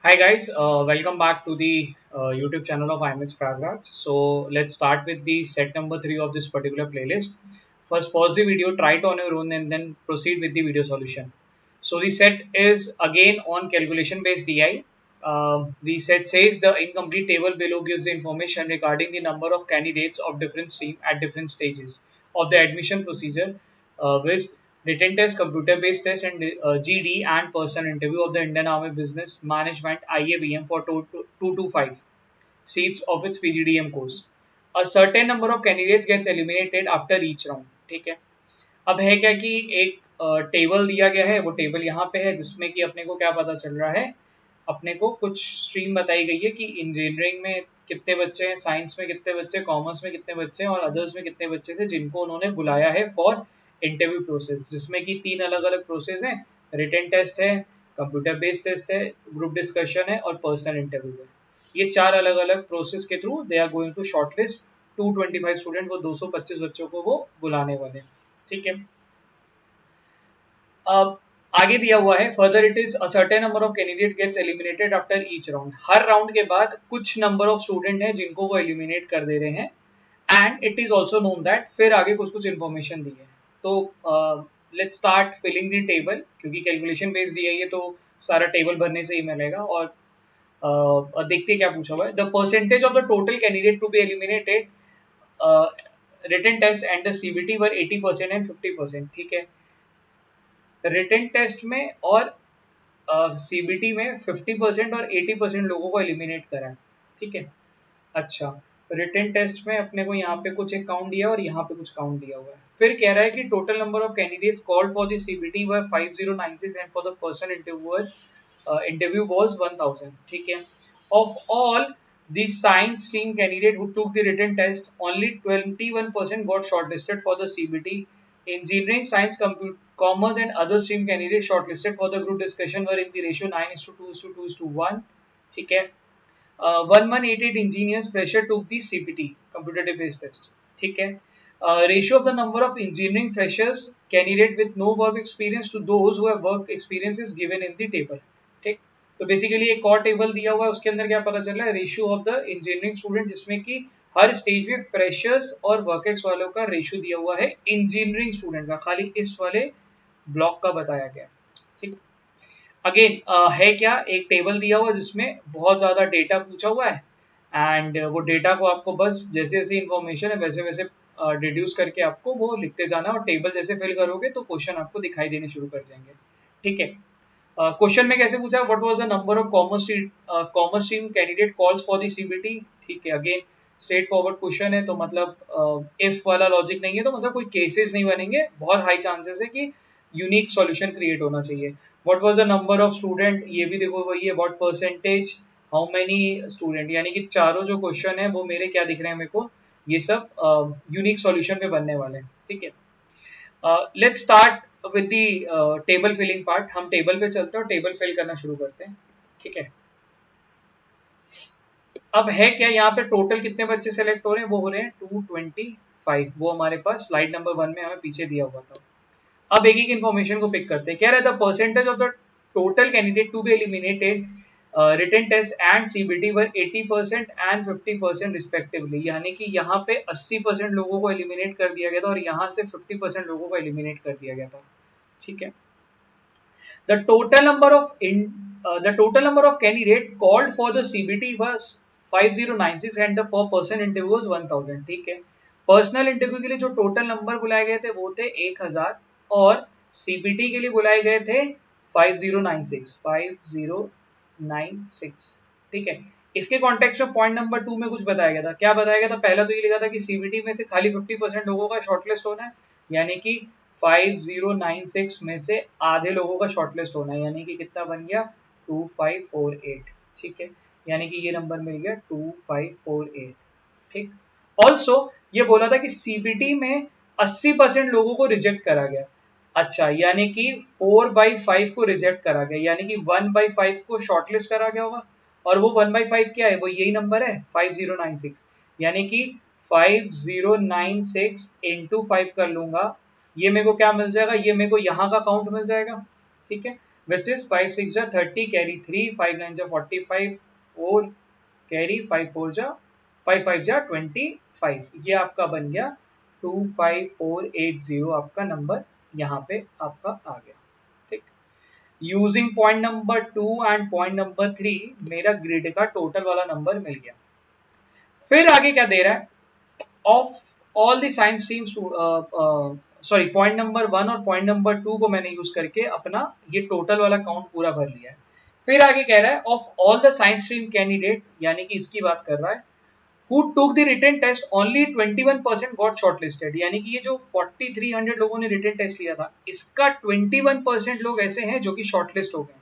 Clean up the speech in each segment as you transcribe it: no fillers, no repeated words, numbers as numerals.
Hi guys, welcome back to the YouTube channel of IMS Pragraj. So let's start with the set number 3 of this particular playlist. First pause the video, try it on your own and then proceed with the video solution. So the set is again on calculation based DI. The set says the incomplete table below gives the information regarding the number of candidates of different stream at different stages of the admission procedure with written test, computer-based test, and GD and person interview of the Indian Army Business Management IABM for 225 seats of its PGDM course. A certain number of candidates gets eliminated after each round. ठीक है. अब है क्या कि एक table दिया गया है, वो टेबल यहाँ पे है जिसमें कि अपने को क्या पता चल रहा है, अपने को कुछ स्ट्रीम बताई गई है कि इंजीनियरिंग में कितने बच्चे हैं, साइंस में कितने बच्चे, कॉमर्स में कितने बच्चे हैं और अदर्स में कितने बच्चे थे जिनको उन्होंने बुलाया है फॉर इंटरव्यू प्रोसेस, जिसमें कि 3 अलग अलग प्रोसेस हैं. रिटन टेस्ट है, कंप्यूटर बेस्ड टेस्ट है, ग्रुप डिस्कशन है और पर्सनल इंटरव्यू है. ये 4 अलग अलग प्रोसेस के through they are going to shortlist 225 student, वो 225 बच्चों को वो बुलाने वाले हैं. ठीक है. अब आगे दिया हुआ है further it is a certain number of candidate gets eliminated after each round. हर राउंड के बाद कुछ नंबर ऑफ स्टूडेंट हैं जिनको वो एलिमिनेट कर दे रहे हैं. And it is also known that, फिर आगे कुछ कुछ इन्फॉर्मेशन दी है. तो let's start filling the table, क्योंकि कैलकुलेशन बेस दिया है तो सारा टेबल भरने से ही मिलेगा. और देखते हैं क्या पूछा हुआ है. The percentage of the total candidate to be eliminated written test and the CBT were 80% and 50%. ठीक है. रिटन टेस्ट में और सीबीटी में 50% और 80% लोगों को एलिमिनेट करा है. ठीक है. अच्छा, रिटन टेस्ट में अपने को यहाँ पे कुछ एक काउंट दिया और यहाँ पे कुछ काउंट दिया हुआ है. फिर कह रहा है कि total number of candidates called for the CBT were 5096 and for the person interview was 1000. ठीक है. Of all the science stream candidate who took the written test, only 21% got shortlisted for the CBT. Engineering, science, commerce and other stream candidates shortlisted for the group discussion were in the ratio 9:2:2:1. ठीक है. 1188 engineers fresher took the CPT, computer based test. ठीक है. Ratio of the number of engineering freshers candidate with no work experience to those who have work experience is given in the table. ठीक. तो basically एक और table दिया हुआ है, उसके अंदर क्या पता चल रहा है, ratio of the engineering student, जिसमें कि हर स्टेज में फ्रेशर्स और वर्केक्स वालों का रेशियो दिया हुआ है इंजीनियरिंग स्टूडेंट का, खाली इस वाले ब्लॉक का बताया गया. ठीक. अगेन है क्या, एक टेबल दिया हुआ जिसमें बहुत ज्यादा डेटा पूछा हुआ है एंड वो डेटा को आपको बस जैसे जैसे इंफॉर्मेशन है वैसे वैसे डिड्यूस करके आपको वो लिखते जाना, और टेबल जैसे फिल करोगे तो क्वेश्चन आपको दिखाई देने शुरू कर जाएंगे. ठीक है. क्वेश्चन में कैसे पूछा, what was the number of commerce stream candidate calls for the CBT. ठीक है. अगेन स्ट्रेट फॉरवर्ड क्वेश्चन है, तो मतलब इफ वाला लॉजिक नहीं है, तो मतलब कोई केसेस नहीं बनेंगे, बहुत हाई चांसेस है कि यूनिक सॉल्यूशन क्रिएट होना चाहिए. What was the number of student, ये भी देखो वही है. What percentage, how many student, यानी कि चारों जो क्वेश्चन है वो मेरे क्या दिख रहे हैं मेरे को, ये सब यूनिक सॉल्यूशन पे बनने वाले हैं. ठीक है. Let's start with the table filling part. हम टेबल पे चलते हैं और टेबल फिल करना शुरू करते हैं. ठीक है. अब है क्या, यहाँ पे टोटल कितने बच्चे सेलेक्ट हो रहे हैं, वो हो रहे हैं 225. वो हमारे पास स्लाइड नंबर 1 में हमें पीछे दिया हुआ था. अब एक एक इन्फॉर्मेशन को पिक करते हैं. क्या रहता है, percentage of the total candidate to be eliminated written test and CBT were 80% and 50% respectively. यानी कि यहाँ पे 80% लोगों को एलिमिनेट कर दिया गया था और यहाँ से 50% लोगों को एलिमिनेट कर दिया गया था. ठीक है. The total number of the total number of candidate called for the CBT was 5096 and the per person interview was 1000. ठीक है. पर्सनल इंटरव्यू के लिए जो टोटल नंबर बुलाए गए थे वो थे 1000 और सीबीटी के लिए बुलाए गए थे 5096. ठीक है. इसके कॉन्टेक्स्ट में पॉइंट नंबर 2 में कुछ बताया गया था. क्या बताया गया था, पहला तो ये लिखा था कि सीबीटी में से खाली 50% लोगों का शॉर्टलिस्ट होना है, यानी कि 5096 में से आधे लोगों का शॉर्टलिस्ट होना है, यानी कि कितना बन गया 2548. ठीक है. यानी कि ये नंबर मिल गया 2548. ठीक. ऑल्सो ये बोला था कि सीबीटी में 80% लोगों को रिजेक्ट करा गया. अच्छा, यानी कि 4/5 को रिजेक्ट करा गया, यानी कि 1/5 को शॉर्टलिस्ट करा गया होगा. और वो 1/5 क्या है, वो यही नंबर है 5096. यानी कि 5096 इंटू 5 कर लूंगा, ये मेरे को क्या मिल जाएगा, ये मेरे को यहाँ का काउंट मिल जाएगा. ठीक है. which is 5 6 जा 30 carry 3 5 9 जा 45 4 carry 5 4 जा 5 5 जा 25। ये आपका बन गया 25480 आपका नंबर यहाँ पे आपका आ गया। ठीक, using point number 2 and point number 3 मेरा ग्रिड का टोटल वाला नंबर मिल गया। फिर आगे क्या दे रहा है, of all the science streams, sorry point number 1 और पॉइंट नंबर 2 को मैंने यूज करके अपना ये टोटल वाला काउंट पूरा भर लिया है। फिर आगे कह रहा है of all the science stream candidate, यानी कि इसकी बात कर रहा है, who took the written test only 21% got shortlisted, यानी कि ये जो 4300 लोगों ने रिटन टेस्ट लिया था इसका 21% लोग ऐसे हैं जो कि शॉर्टलिस्ट हो गए।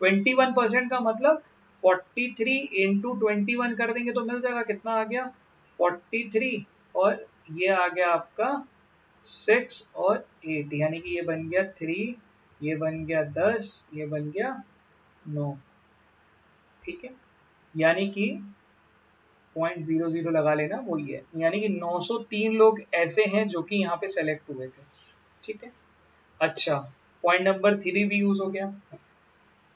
21% का मतलब 43 इंटू 21 कर देंगे तो मिल जाएगा, कितना आ गया 43, और ये आ गया आपका 6 और 8, यानी कि ये बन गया 3, ये बन गया 10, ये बन गया 9। ठीक है, यानी कि 0.00 लगा लेना, वही है, यानी कि 903 लोग ऐसे हैं जो कि यहाँ पे सेलेक्ट हुए थे। ठीक है, अच्छा पॉइंट नंबर 3 भी यूज हो गया।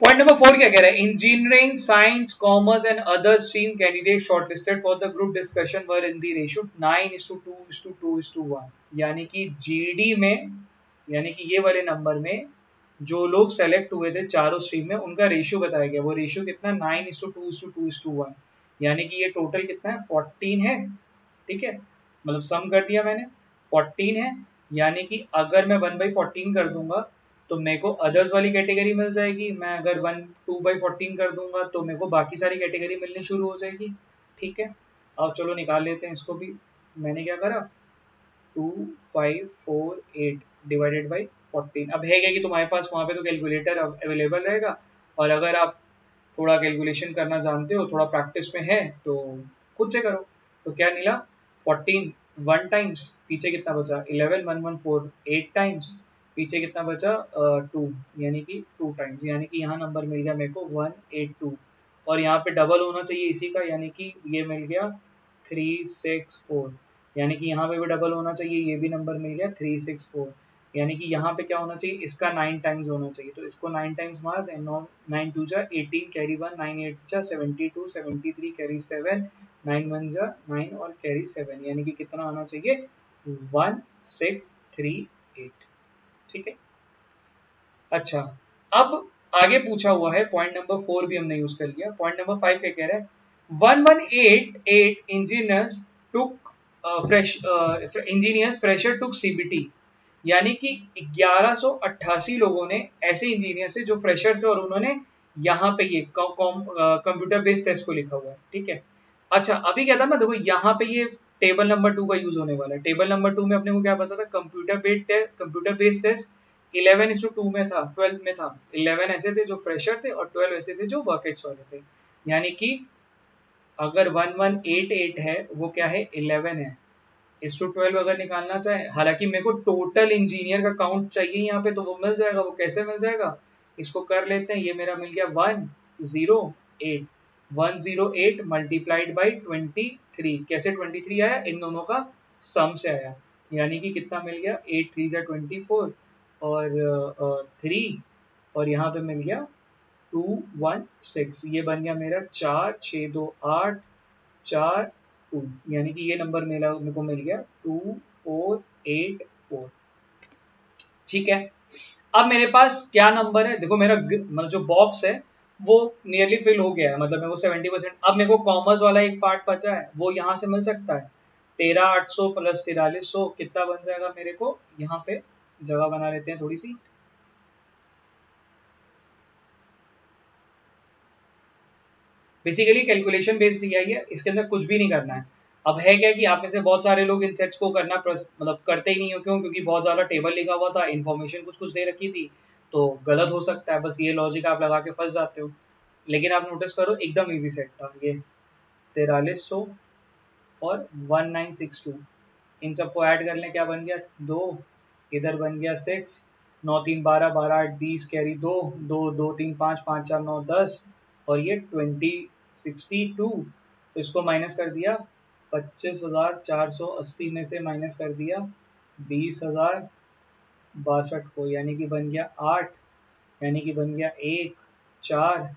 पॉइंट नंबर 4 क्या कह रहा है, engineering science commerce and other stream candidate shortlisted for the group discussion were in the ratio 9:2:2:1, यानी कि जीडी में, यानी कि ये वाले नंबर में जो लोग सेलेक्ट हुए थे चारों स्ट्रीम में उनका रेशियो बताया गया। वो रेशियो कितना 9:2:2:1, यानी कि ये टोटल कितना है 14 है। ठीक है, मतलब सम कर दिया मैंने, 14 है, यानी कि अगर मैं 1/14 कर दूंगा तो मेरे को अदर्स वाली कैटेगरी मिल जाएगी, मैं अगर 2/14 कर दूंगा तो मेरे को बाकी सारी कैटेगरी मिलनी शुरू हो जाएगी। ठीक है, अब चलो निकाल लेते हैं इसको भी। मैंने क्या करा, 2548 डिवाइडेड बाई 14। अब है क्या कि तुम्हारे पास वहाँ पे तो कैलकुलेटर अवेलेबल रहेगा, और अगर आप थोड़ा कैलकुलेशन करना जानते हो, थोड़ा प्रैक्टिस में है तो खुद से करो। तो क्या मिला 14 1 टाइम्स, पीछे कितना बचा 11 114 8 टाइम्स, पीछे कितना बचा 2, यानी कि 2 टाइम्स, यानी कि यहाँ नंबर मिल गया मेरे को 182, और यहाँ पे डबल होना चाहिए इसी का, यानी कि ये मिल गया 364, यानी कि यहाँ पे भी डबल होना चाहिए, ये भी नंबर मिल गया 364, यानी कि यहाँ पे क्या होना चाहिए, इसका 9 टाइम्स होना चाहिए, तो इसको 9 टाइम्स मार दें, 9 2 जा 18 कैरी 1, 9 8 जा 72 73 कैरी 7, 9 1 जा 9 और कैरी 7, यानी कि कितना आना चाहिए 1638। ठीक है, अच्छा अब आगे पूछा हुआ है पॉइंट नंबर 4 भी हमने यूज कर लिया। पॉइंट नंबर 5 क्या कह रहा है, 1188 इंजीनियर्स टुक फ्रेश इंजीनियर्स फ्रेशर टुक सीबीटी, यानी कि 1188 लोगों ने ऐसे इंजीनियर से जो फ्रेशर थे और उन्होंने यहाँ पे ये कंप्यूटर बेस्ड टेस्ट को लिखा हुआ है। ठीक है, अच्छा अभी क्या था ना, देखो यहाँ पे ये टेबल नंबर 2 का यूज होने वाला है। टेबल नंबर 2 में अपने को क्या पता था, कंप्यूटर बेस्ड टेस्ट 11:2 में था, 12 में था। 11 ऐसे थे जो फ्रेशर थे और 12 ऐसे थे जो वर्केट्स वाले थे, यानी कि अगर 1188 है वो क्या है 11 है, इस टू 12 अगर निकालना चाहे, हालांकि मेरे को टोटल इंजीनियर का काउंट चाहिए यहाँ पे, तो वो मिल जाएगा। वो कैसे मिल जाएगा, इसको कर लेते हैं, ये मेरा मिल गया 108, 108 मल्टीप्लाइड बाई 23, कैसे 23 आया, इन दोनों का सम से आया, यानी कि कितना मिल गया 8 3 जा 24 और 3, और यहाँ पे मिल गया 216, ये बन गया मेरा 4 6 2 8 4 2, यानी कि ये नंबर मेरे को मिल गया 2484। ठीक है, अब मेरे पास क्या नंबर है, देखो मेरा मतलब जो बॉक्स है वो नियरली फिल हो गया है, मतलब मेरे को 70%। अब मेरे को कॉमर्स वाला एक पार्ट बचा है, वो यहाँ से मिल सकता है 13800 प्लस 4300 कितना बन जाएगा मेरे को, यहाँ पे जगह बना लेते हैं थोड़ी सी। बेसिकली कैलकुलेशन बेस्ड दिया है, इसके अंदर कुछ भी नहीं करना है। अब है क्या कि आप में से बहुत सारे लोग इन सेट्स को करना मतलब करते ही नहीं हो, क्यों, क्योंकि बहुत ज़्यादा टेबल लिखा हुआ था, इन्फॉर्मेशन कुछ कुछ दे रखी थी, तो गलत हो सकता है, बस ये लॉजिक आप लगा के फंस जाते हो। लेकिन आप नोटिस करो एकदम ईजी सेट था ये, 4300 और 1962, इन सबको ऐड कर लें, क्या बन गया 2, इधर बन गया 6, 9 3 12 12 8 20 कैरी 2 2 2 3 5 5 4 9 10, और ये 2062, तो इसको माइनस कर दिया 25,480 में से माइनस कर दिया 20,062 को, यानी कि बन गया 8, यानी कि बन गया 1 4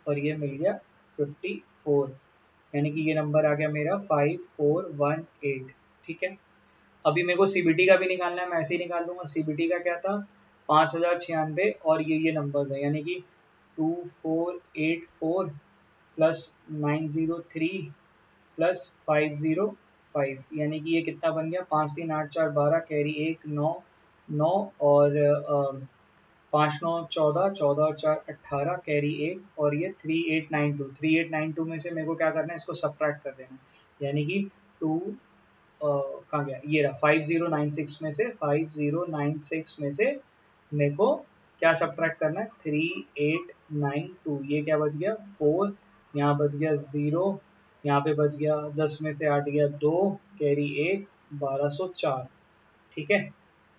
और ये मिल गया 54, यानी कि ये नंबर आ गया मेरा 5418। ठीक है, अभी मेरे को सीबीटी का भी निकालना है, मैं ऐसे ही निकाल लूंगा। सीबीटी का क्या था, 5096 और ये नंबर्स है, यानी कि 2484 प्लस 903 प्लस 505, यानी कि ये कितना बन गया, 5 3 8 4 12 कैरी 1 9 9 और 5 9 14, 14 और 4 18 कैरी 1 और ये 3892 में से मेरे को क्या करना है, इसको सब्ट्रैक्ट कर देना है, यानी कि 2 कहाँ गया, ये रहा 5096 में से, 5096 में से मेरे को क्या सब्ट्रैक्ट करना है, 3892, ये क्या बच गया 4, यहाँ बच गया 0, यहाँ पे बच गया 10 में से 8 गया 2 कैरी 1 1204। ठीक है,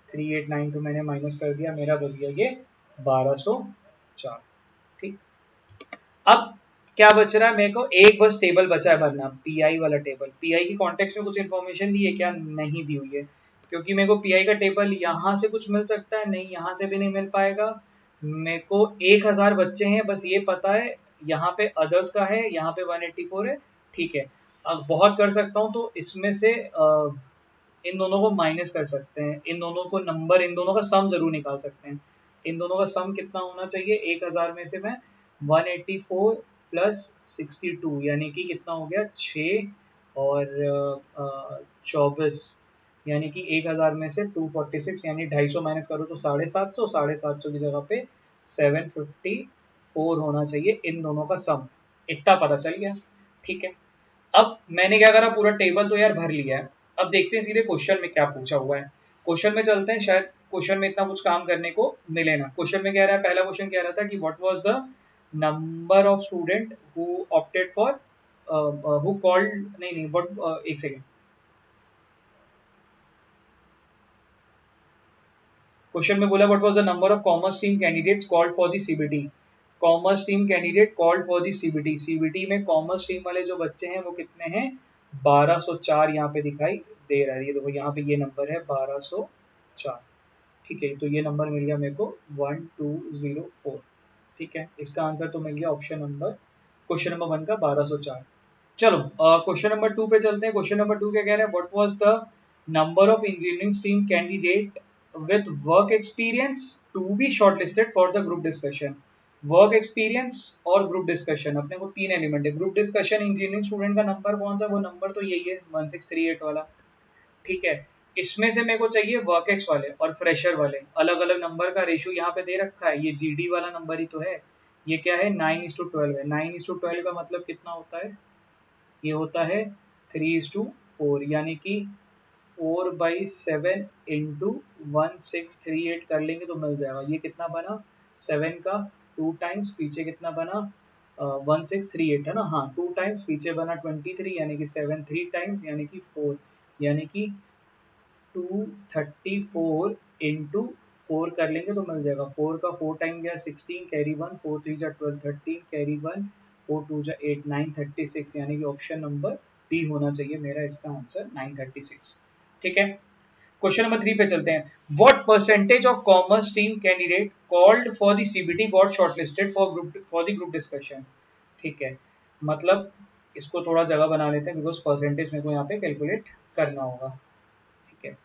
3892 मैंने माइनस कर दिया, मेरा बच गया ये 1204। ठीक, अब क्या बच रहा है मेरे को, एक बस टेबल बचा है भरना, पीआई वाला टेबल। पीआई की कॉन्टेक्स्ट में कुछ इन्फॉर्मेशन दी है क्या, नहीं दी हुई है, क्योंकि मेरे को पीआई का टेबल यहाँ से कुछ मिल सकता है, नहीं यहाँ से भी नहीं मिल पाएगा। मेरे को 1000 बच्चे हैं बस ये पता है, यहाँ पे अदर्स का है, यहाँ पे 184 है। ठीक है, अब बहुत कर सकता हूँ तो इसमें से इन दोनों को माइनस कर सकते हैं, इन दोनों को नंबर, इन दोनों का सम जरूर निकाल सकते हैं। इन दोनों का सम कितना होना चाहिए, 1000 में से मैं 184 प्लस 62 यानी कि कितना हो गया 6 और 24, यानी कि 1000 में से 246 यानी 250 माइनस करो तो 750, 750 की जगह पे 754 होना चाहिए इन दोनों का सम, इतना पता चल गया। ठीक है, अब मैंने क्या करा, पूरा टेबल तो यार भर लिया है, अब देखते हैं सीधे क्वेश्चन में क्या पूछा हुआ है। क्वेश्चन में चलते हैं, शायद क्वेश्चन में इतना कुछ काम करने को मिले ना। क्वेश्चन में कह रहा है, पहला क्वेश्चन कह रहा था कि what was the number of student who opted for who called, नहीं नहीं व्हाट, एक सेकेंड, क्वेश्चन में बोला what was the number of commerce stream candidates called for the CBT. Commerce stream candidate called for the CBT, CBT में commerce stream वाले जो बच्चे हैं वो कितने हैं, 1204 यहाँ पे दिखाई दे रहा है, ये देखो यहाँ पे ये नंबर है 1204। ठीक है, तो ये नंबर मिल गया मेरे को 1204। ठीक है, इसका आंसर तो मिल गया ऑप्शन नंबर, क्वेश्चन नंबर 1 का 1204। चलो क्वेश्चन नंबर 2 पे चलते हैं। क्वेश्चन नंबर 2 क्या कह रहा है, what was the number of engineering stream candidate with work experience to be shortlisted for the group discussion. Work experience और ग्रुप डिस्कशन, अपने को तीन एलिमेंट है। ग्रुप डिस्कशन इंजीनियरिंग स्टूडेंट का नंबर कौन सा, वो नंबर तो यही है 1638 वाला। ठीक है, इसमें से मेरे को चाहिए वर्क एक्स वाले और फ्रेशर वाले, अलग अलग नंबर का रेशियो यहाँ पे दे रखा है, ये जीडी वाला नंबर ही तो है। ये क्या है 9:12 है, 9:12 का मतलब कितना होता है, ये होता है 3:4, यानी कि 4/7 इंटू 1638 कर लेंगे तो मिल जाएगा, ये कितना बना 7 का 2 टाइम्स, पीछे कितना बना 1638 है ना, हाँ 2 टाइम्स, पीछे बना 23 यानी कि 7 3 टाइम्स यानी कि 4, यानी कि 234 इंटू 4 कर लेंगे तो मिल जाएगा। 4 का 4 टाइम गया 16 कैरी 1, 4 3 जा 12, 13 कैरी 1, 4 2 जा 8, 936, यानी कि ऑप्शन नंबर डी होना चाहिए मेरा इसका आंसर 936। ठीक है, क्वेश्चन नंबर 3 पे चलते हैं। What percentage of commerce stream candidate called for the CBT got shortlisted for the group discussion. ठीक है, मतलब इसको थोड़ा जगह बना लेते हैं बिकॉज परसेंटेज मेरे को यहाँ पे कैलकुलेट करना होगा। ठीक है,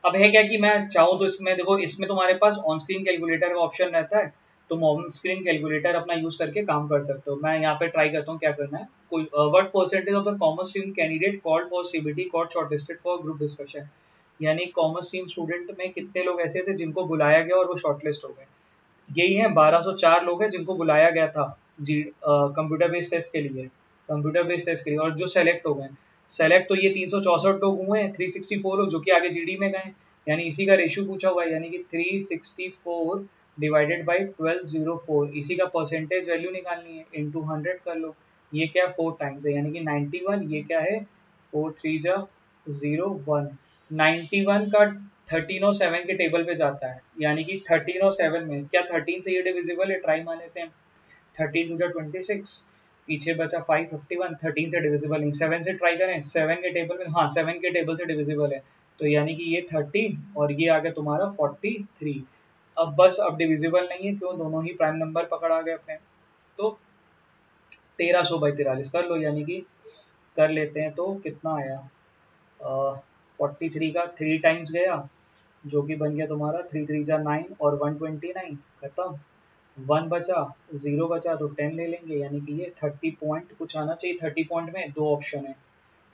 अब है क्या कि मैं चाहूँ तो इसमें देखो, इसमें तुम्हारे पास ऑन स्क्रीन कैलकुलेटर का ऑप्शन रहता है, तुम ऑन स्क्रीन कैलकुलेटर अपना यूज करके काम कर सकते हो। मैं यहाँ पे ट्राई करता हूँ क्या करना है। कोई what percentage of the commerce stream candidate called for CBT got shortlisted for group discussion, यानी कॉमर्स स्ट्रीम स्टूडेंट में कितने लोग ऐसे थे जिनको बुलाया गया और वो शॉर्टलिस्ट हो गए। यही है 1204 लोग हैं जिनको बुलाया गया था जी कंप्यूटर बेस्ड टेस्ट के लिए, कंप्यूटर बेस्ड टेस्ट के लिए, और जो सेलेक्ट हो गए, सेलेक्ट तो ये 364 लोग हुए हैं, 364 लोग जो कि आगे जीडी में गए, यानी इसी का रेशियो पूछा हुआ है, यानी कि 364 डिवाइडेड बाई 1204, इसी का परसेंटेज वैल्यू निकालनी है, इंटू 100 कर लो, ये क्या 4 टाइम्स है यानी कि 91, ये क्या है 4 3 जा 0 1, 91 का 13 और 7 के टेबल पे जाता है, यानी कि 13 और 7 में क्या 13 से ये डिविजिबल है, ट्राई मान लेते हैं, 13 टू 26, पीछे बचा 551, 13 से डिविजिबल नहीं, 7 से ट्राई करें, 7 के टेबल में, हाँ 7 के टेबल से डिविजिबल है, तो यानी कि ये 13 और ये आ गया तुम्हारा 43। अब बस अब डिविजिबल नहीं है, क्यों, दोनों ही प्राइम नंबर पकड़ आ गए अपने। तो 1300/43 कर लो, यानी कि कर लेते हैं तो कितना आया, 43 का 3 टाइम्स गया, जो कि बन गया तुम्हारा 3 3 जा 9 और 129, खत्म। 1 बचा, 0 बचा तो 10 ले लेंगे, यानी कि ये 30 पॉइंट कुछ आना चाहिए। 30 पॉइंट में दो ऑप्शन है,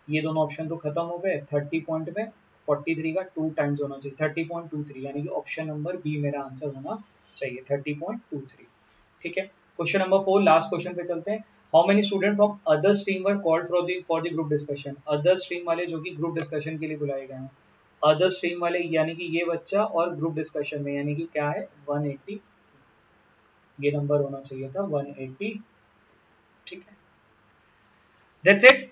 ये दोनों ऑप्शन तो खत्म हो गए। 30 पॉइंट में 43 का 2 टाइम्स होना चाहिए, 30.23, यानी कि ऑप्शन नंबर बी मेरा आंसर होना चाहिए, 30.23। ठीक है। क्वेश्चन नंबर 4, लास्ट क्वेश्चन पे चलते हैं। How many student from other stream were called for the group discussion. Other stream वाले जो कि ग्रुप डिस्कशन के लिए बुलाए गए हैं। अदर स्ट्रीम वाले यानी कि ये बच्चा, और ग्रुप डिस्कशन में यानी कि क्या है 180, ये नंबर होना चाहिए था 180। ठीक है, दैट्स इट।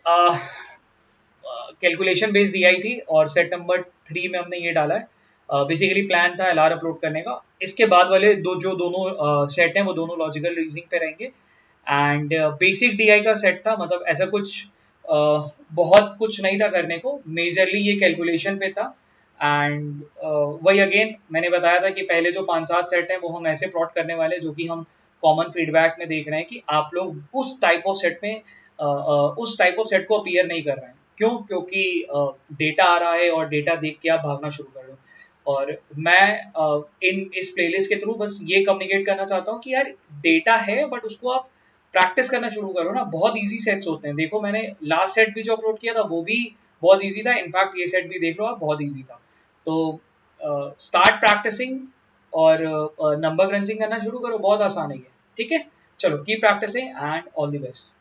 कैलकुलेशन बेस्ड दी आई थी, और सेट नंबर 3 में हमने ये डाला है। बेसिकली प्लान था एलआर अपलोड करने का। इसके बाद वाले जो दोनों सेट हैं वो दोनों लॉजिकल रीजनिंग पे रहेंगे। एंड बेसिक डीआई का सेट था, मतलब ऐसा कुछ बहुत कुछ नहीं था करने को, मेजरली ये कैलकुलेशन पे था। एंड वही अगेन मैंने बताया था कि पहले जो 5-7 सेट हैं वो हम ऐसे प्लॉट करने वाले हैं जो कि हम कॉमन फीडबैक में देख रहे हैं कि आप लोग उस टाइप ऑफ सेट में उस टाइप ऑफ सेट को अपीयर नहीं कर रहे हैं। क्यों? क्योंकि डेटा आ रहा है और डेटा देख के आप भागना शुरू कर दो। और मैं इन इस प्लेलिस्ट के थ्रू बस ये कम्युनिकेट करना चाहता हूँ कि यार डेटा है, बट उसको आप प्रैक्टिस करना शुरू करो ना। बहुत इजी सेट्स होते हैं, देखो मैंने लास्ट सेट भी जो अपलोड किया था वो भी बहुत इजी था, इनफैक्ट ये सेट भी देख लो आप, बहुत इजी था। तो स्टार्ट प्रैक्टिसिंग और नंबर क्रंचिंग करना शुरू करो, बहुत आसान है ये। ठीक है, चलो keep practicing and all the best.